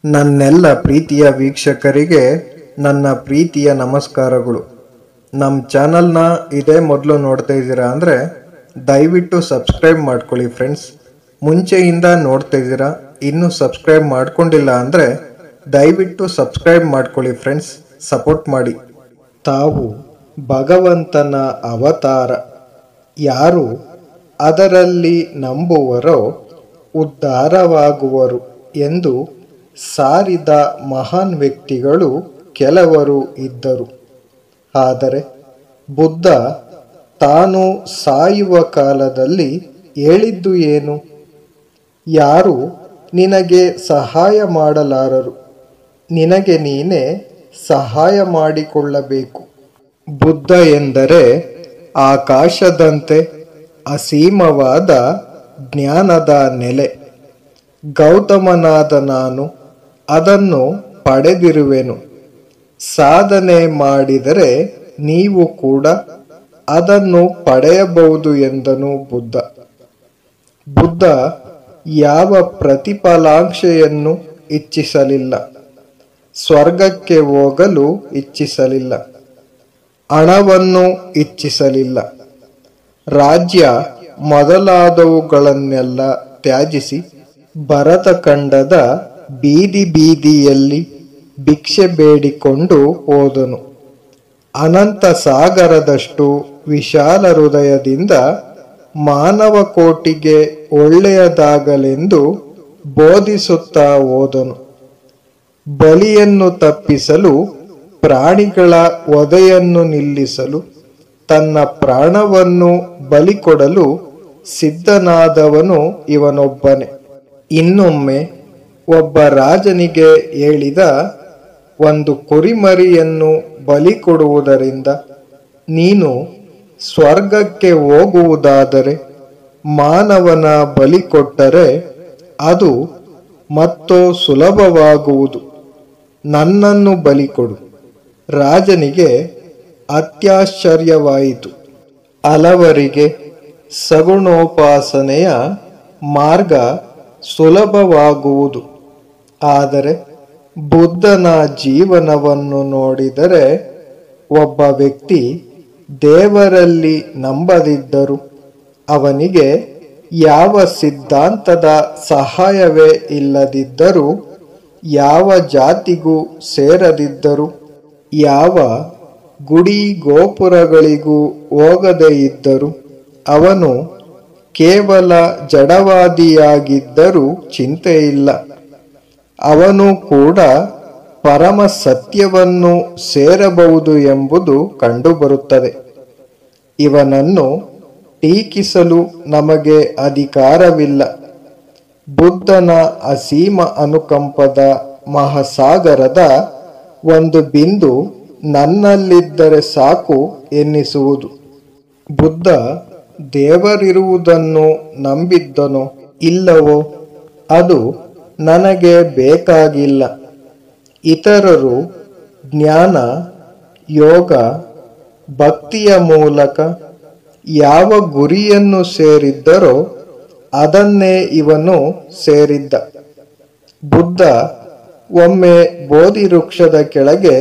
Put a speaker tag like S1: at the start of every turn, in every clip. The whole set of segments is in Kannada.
S1: ನನ್ನೆಲ್ಲ ಪ್ರೀತಿಯ ವೀಕ್ಷಕರಿಗೆ ನನ್ನ ಪ್ರೀತಿಯ ನಮಸ್ಕಾರಗಳು. ನಮ್ಮ ಚಾನಲ್ನ ಇದೇ ಮೊದಲು ನೋಡ್ತಾ ಇದ್ದೀರಾ ಅಂದರೆ ದಯವಿಟ್ಟು ಸಬ್ಸ್ಕ್ರೈಬ್ ಮಾಡ್ಕೊಳ್ಳಿ ಫ್ರೆಂಡ್ಸ್. ಮುಂಚೆಯಿಂದ ನೋಡ್ತಾ ಇದ್ದೀರಾ, ಇನ್ನೂ ಸಬ್ಸ್ಕ್ರೈಬ್ ಮಾಡ್ಕೊಂಡಿಲ್ಲ ಅಂದರೆ ದಯವಿಟ್ಟು ಸಬ್ಸ್ಕ್ರೈಬ್ ಮಾಡ್ಕೊಳ್ಳಿ ಫ್ರೆಂಡ್ಸ್, ಸಪೋರ್ಟ್ ಮಾಡಿ. ತಾವು ಭಗವಂತನ ಅವತಾರ, ಯಾರು ಅದರಲ್ಲಿ ನಂಬುವರೋ ಉದ್ಧಾರವಾಗುವರು ಎಂದು ಸಾರಿದ ಮಹಾನ್ ವ್ಯಕ್ತಿಗಳು ಕೆಲವರು ಇದ್ದರು. ಆದರೆ ಬುದ್ಧ ತಾನು ಸಾಯುವ ಕಾಲದಲ್ಲಿ ಹೇಳಿದ್ದು ಏನು? ಯಾರು ನಿನಗೆ ಸಹಾಯ ಮಾಡಲಾರರು, ನಿನಗೆ ನೀನೇ ಸಹಾಯ ಮಾಡಿಕೊಳ್ಳಬೇಕು. ಬುದ್ಧ ಎಂದರೆ ಆಕಾಶದಂತೆ ಅಸೀಮವಾದ ಜ್ಞಾನದ ನೆಲೆ. ಗೌತಮನಾದ ನಾನು ಅದನ್ನು ಪಡೆದಿರುವೆನು. ಸಾಧನೆ ಮಾಡಿದರೆ ನೀವು ಕೂಡ ಅದನ್ನು ಪಡೆಯಬಹುದು ಎಂದನು ಬುದ್ಧ. ಬುದ್ಧ ಯಾವ ಪ್ರತಿಫಲಾಂಕ್ಷೆಯನ್ನು ಇಚ್ಛಿಸಲಿಲ್ಲ, ಸ್ವರ್ಗಕ್ಕೆ ಹೋಗಲು ಇಚ್ಛಿಸಲಿಲ್ಲ, ಹಣವನ್ನು ಇಚ್ಛಿಸಲಿಲ್ಲ, ರಾಜ್ಯ ಮೊದಲಾದವುಗಳನ್ನೆಲ್ಲ ತ್ಯಜಿಸಿ ಭರತಖಂಡದ ಬೀದಿ ಬೀದಿಯಲ್ಲಿ ಭಿಕ್ಷೆ ಬೇಡಿಕೊಂಡು ಹೋದನು. ಅನಂತ ಸಾಗರದಷ್ಟು ವಿಶಾಲ ಹೃದಯದಿಂದ ಮಾನವ ಕೋಟಿಗೆ ಒಳ್ಳೆಯದಾಗಲೆಂದು ಬೋಧಿಸುತ್ತಾ ಹೋದನು. ಬಲಿಯನ್ನು ತಪ್ಪಿಸಲು, ಪ್ರಾಣಿಗಳ ವಧೆಯನ್ನು ನಿಲ್ಲಿಸಲು, ತನ್ನ ಪ್ರಾಣವನ್ನು ಬಲಿ ಕೊಡಲು ಸಿದ್ಧನಾದವನು ಇವನೊಬ್ಬನೇ. ಇನ್ನೊಮ್ಮೆ ಒಬ್ಬ ರಾಜನಿಗೆ ಹೇಳಿದ, ಒಂದು ಕುರಿಮರಿಯನ್ನು ಬಲಿ ಕೊಡುವುದರಿಂದ ನೀನು ಸ್ವರ್ಗಕ್ಕೆ ಹೋಗುವುದಾದರೆ ಮಾನವನ ಬಲಿ ಕೊಟ್ಟರೆ ಅದು ಮತ್ತೋ ಸುಲಭವಾಗುವುದು. ನನ್ನನ್ನು ಬಲಿ ಕೊಡು. ರಾಜನಿಗೆ ಅತ್ಯಾಶ್ಚರ್ಯವಾಯಿತು. ಹಲವರಿಗೆ ಸಗುಣೋಪಾಸನೆಯ ಮಾರ್ಗ ಸುಲಭವಾಗುವುದು, ಆದರೆ ಬುದ್ಧನ ಜೀವನವನ್ನು ನೋಡಿದರೆ ಒಬ್ಬ ವ್ಯಕ್ತಿ ದೇವರಲ್ಲಿ ನಂಬದಿದ್ದರೂ ಅವನಿಗೆ ಯಾವ ಸಿದ್ಧಾಂತದ ಸಹಾಯವೇ ಇಲ್ಲದಿದ್ದರೂ, ಯಾವ ಜಾತಿಗೂ ಸೇರದಿದ್ದರೂ, ಯಾವ ಗುಡಿ ಗೋಪುರಗಳಿಗೂ ಹೋಗದೇ ಇದ್ದರೂ, ಅವನು ಕೇವಲ ಜಡವಾದಿಯಾಗಿದ್ದರೂ ಚಿಂತೆಯಿಲ್ಲ. ಅವನು ಕೂಡ ಪರಮ ಸತ್ಯವನ್ನು ಸೇರಬಹುದು ಎಂಬುದು ಕಂಡುಬರುತ್ತದೆ. ಇವನನ್ನು ಟೀಕಿಸಲು ನಮಗೆ ಅಧಿಕಾರವಿಲ್ಲ. ಬುದ್ಧನ ಅಸೀಮ ಅನುಕಂಪದ ಮಹಾಸಾಗರದ ಒಂದು ಬಿಂದು ನನ್ನಲ್ಲಿದ್ದರೆ ಸಾಕು ಎನ್ನಿಸುವುದು. ಬುದ್ಧ ದೇವರಿರುವುದನ್ನು ನಂಬಿದ್ದನೋ ಇಲ್ಲವೋ ಅದು ನನಗೆ ಬೇಕಾಗಿಲ್ಲ. ಇತರರು ಜ್ಞಾನ, ಯೋಗ, ಭಕ್ತಿಯ ಮೂಲಕ ಯಾವ ಗುರಿಯನ್ನು ಸೇರಿದ್ದರೋ ಅದನ್ನೇ ಇವನು ಸೇರಿದ್ದ. ಬುದ್ಧ ಒಮ್ಮೆ ಬೋಧಿ ವೃಕ್ಷದ ಕೆಳಗೆ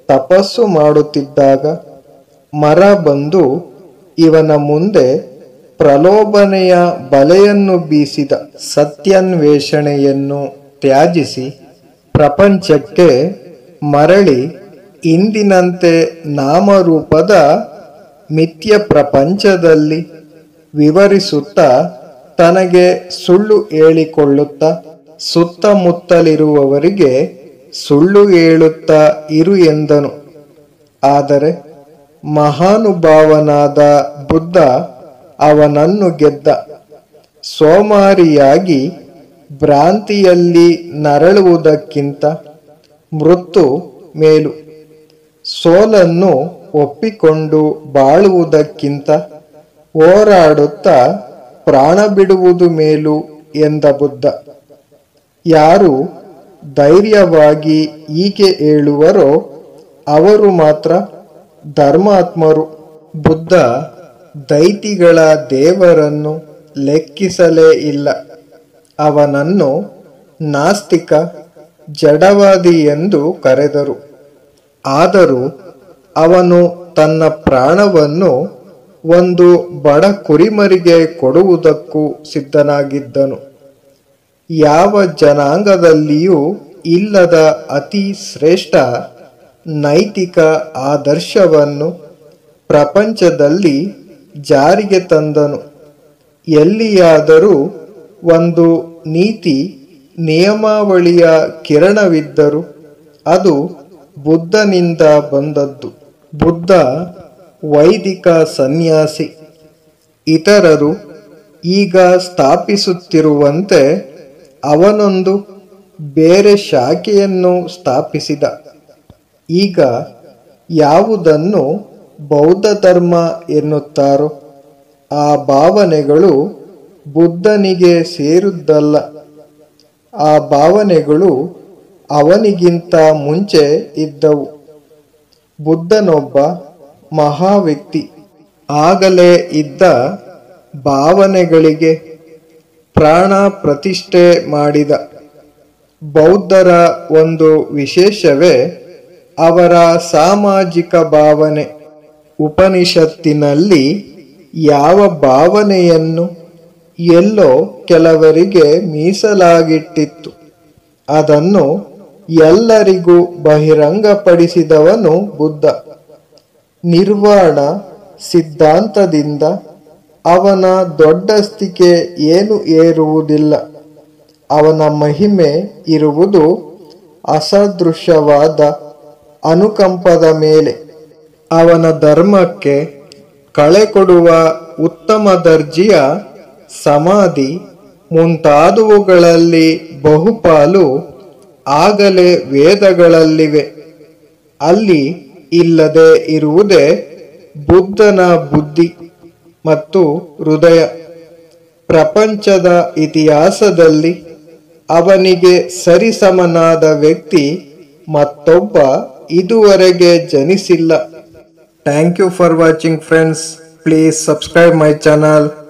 S1: ತಪಸ್ಸು ಮಾಡುತ್ತಿದ್ದಾಗ ಮರ ಬಂದು ಇವನ ಮುಂದೆ ಪ್ರಲೋಭನೆಯ ಬಲೆಯನ್ನು ಬೀಸಿದ. ಸತ್ಯಾನ್ವೇಷಣೆಯನ್ನು ತ್ಯಜಿಸಿ ಪ್ರಪಂಚಕ್ಕೆ ಮರಳಿ ಇಂದಿನಂತೆ ನಾಮರೂಪದ ಮಿಥ್ಯ ಪ್ರಪಂಚದಲ್ಲಿ ವಿವರಿಸುತ್ತಾ ತನಗೆ ಸುಳ್ಳು ಹೇಳಿಕೊಳ್ಳುತ್ತಾ ಸುತ್ತಮುತ್ತಲಿರುವವರಿಗೆ ಸುಳ್ಳು ಹೇಳುತ್ತಾ ಇರು ಎಂದನು. ಆದರೆ ಮಹಾನುಭಾವನಾದ ಬುದ್ಧ ಅವನನ್ನು ಗೆದ್ದ. ಸೋಮಾರಿಯಾಗಿ ಭ್ರಾಂತಿಯಲ್ಲಿ ನರಳುವುದಕ್ಕಿಂತ ಮೃತ್ಯು ಮೇಲು. ಸೋಲನ್ನು ಒಪ್ಪಿಕೊಂಡು ಬಾಳುವುದಕ್ಕಿಂತ ಹೋರಾಡುತ್ತಾ ಪ್ರಾಣ ಬಿಡುವುದು ಮೇಲು ಎಂದ ಬುದ್ಧ. ಯಾರು ಧೈರ್ಯವಾಗಿ ಹೀಗೆ ಹೇಳುವರೋ ಅವರು ಮಾತ್ರ ಧರ್ಮಾತ್ಮರು. ಬುದ್ಧ ದೈತಿಗಳ ದೇವರನ್ನು ಲೆಕ್ಕಿಸಲೇ ಇಲ್ಲ. ಅವನನ್ನು ನಾಸ್ತಿಕ, ಜಡವಾದಿ ಎಂದು ಕರೆದರು. ಆದರೂ ಅವನು ತನ್ನ ಪ್ರಾಣವನ್ನು ಒಂದು ಬಡ ಕುರಿಮರಿಗೆ ಕೊಡುವುದಕ್ಕೂ ಸಿದ್ಧನಾಗಿದ್ದನು. ಯಾವ ಜನಾಂಗದಲ್ಲಿಯೂ ಇಲ್ಲದ ಅತಿ ಶ್ರೇಷ್ಠ ನೈತಿಕ ಆದರ್ಶವನ್ನು ಪ್ರಪಂಚದಲ್ಲಿ ಜಾರಿಗೆ ತಂದನು. ಎಲ್ಲಿಯಾದರೂ ಒಂದು ನೀತಿ ನಿಯಮಾವಳಿಯ ಕಿರಣವಿದ್ದರೂ ಅದು ಬುದ್ಧನಿಂದ ಬಂದದ್ದು. ಬುದ್ಧ ವೈದಿಕ ಸನ್ಯಾಸಿ. ಇತರರು ಈಗ ಸ್ಥಾಪಿಸುತ್ತಿರುವಂತೆ ಅವನೊಂದು ಬೇರೆ ಶಾಖೆಯನ್ನು ಸ್ಥಾಪಿಸಿದ. ಈಗ ಯಾವುದನ್ನು ಬೌದ್ಧ ಧರ್ಮ ಎನ್ನುತ್ತಾರೋ ಆ ಭಾವನೆಗಳು ಬುದ್ಧನಿಗೆ ಸೇರಿದ್ದಲ್ಲ. ಆ ಭಾವನೆಗಳು ಅವನಿಗಿಂತ ಮುಂಚೆ ಇದ್ದವು. ಬುದ್ಧನೊಬ್ಬ ಮಹಾವ್ಯಕ್ತಿ. ಆಗಲೇ ಇದ್ದ ಭಾವನೆಗಳಿಗೆ ಪ್ರಾಣ ಪ್ರತಿಷ್ಠೆ ಮಾಡಿದ. ಬೌದ್ಧರ ಒಂದು ವಿಶೇಷವೇ ಅವರ ಸಾಮಾಜಿಕ ಭಾವನೆ. ಉಪನಿಷತ್ತಿನಲ್ಲಿ ಯಾವ ಭಾವನೆಯನ್ನು ಎಲ್ಲೋ ಕೆಲವರಿಗೆ ಮೀಸಲಾಗಿಟ್ಟಿತ್ತು ಅದನ್ನು ಎಲ್ಲರಿಗೂ ಬಹಿರಂಗಪಡಿಸಿದವನು ಬುದ್ಧ. ನಿರ್ವಾಣ ಸಿದ್ಧಾಂತದಿಂದ ಅವನ ದೊಡ್ಡಸ್ತಿಕೆ ಏನು ಏರುವುದಿಲ್ಲ. ಅವನ ಮಹಿಮೆ ಇರುವುದು ಅಸದೃಶವಾದ ಅನುಕಂಪದ ಮೇಲೆ. ಅವನ ಧರ್ಮಕ್ಕೆ ಕಳೆ ಕೊಡುವ ಉತ್ತಮ ದರ್ಜೆಯ ಸಮಾಧಿ ಮುಂತಾದವುಗಳಲ್ಲಿ ಬಹುಪಾಲು ಆಗಲೇ ವೇದಗಳಲ್ಲಿವೆ. ಅಲ್ಲಿ ಇಲ್ಲದೆ ಇರುವುದೇ ಬುದ್ಧನ ಬುದ್ಧಿ ಮತ್ತು ಹೃದಯ. ಪ್ರಪಂಚದ ಇತಿಹಾಸದಲ್ಲಿ ಅವನಿಗೆ ಸರಿಸಮನಾದ ವ್ಯಕ್ತಿ ಮತ್ತೊಬ್ಬ ಇದುವರೆಗೆ ಜನಿಸಿಲ್ಲ. Thank you for watching friends. Please subscribe my channel.